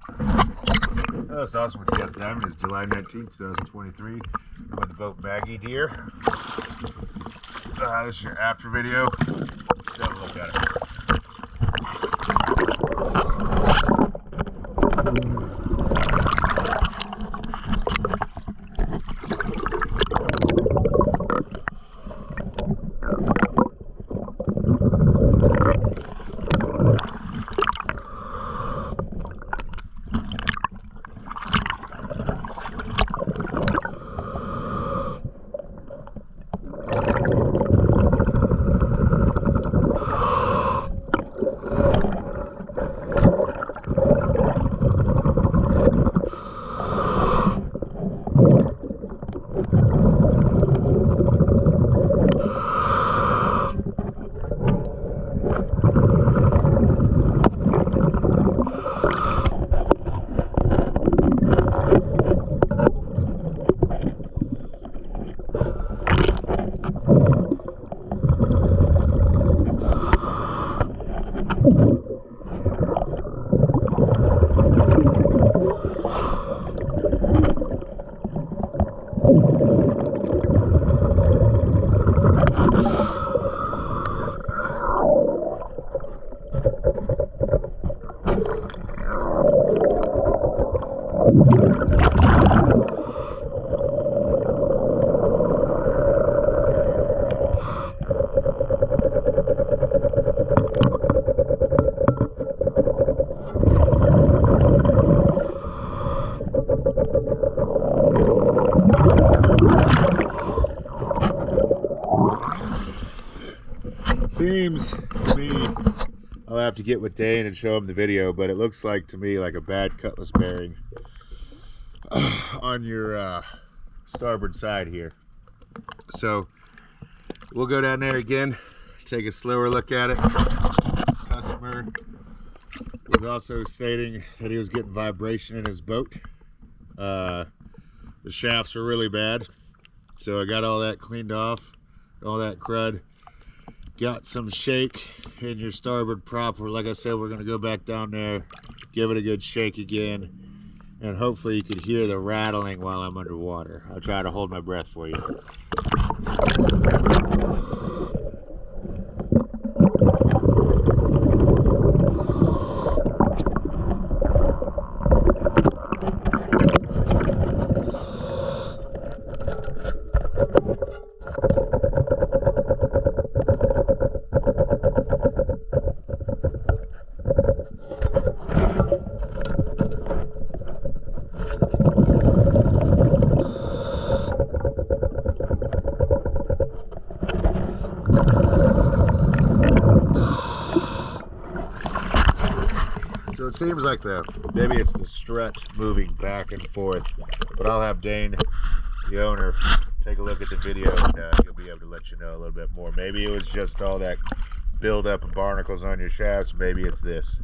Oh, it's awesome with TS Diamond. It's July 19th, 2023. I'm with the boat Maggie Dear. This is your after video. Let's have a look at it. Seems to me, I'll have to get with Dane and show him the video, but it looks like to me like a bad cutlass bearing on your starboard side here. So we'll go down there again, take a slower look at it. Customer was also stating that he was getting vibration in his boat. The shafts were really bad, so I got all that cleaned off, all that crud. Got some shake in your starboard prop. Like I said, we're going to go back down there, give it a good shake again, and hopefully you could hear the rattling while I'm underwater. I'll try to hold my breath for you. So it seems like maybe it's the strut moving back and forth, but I'll have Dane, the owner, take a look at the video and he'll be able to let you know a little bit more. Maybe it was just all that buildup of barnacles on your shafts. Maybe it's this.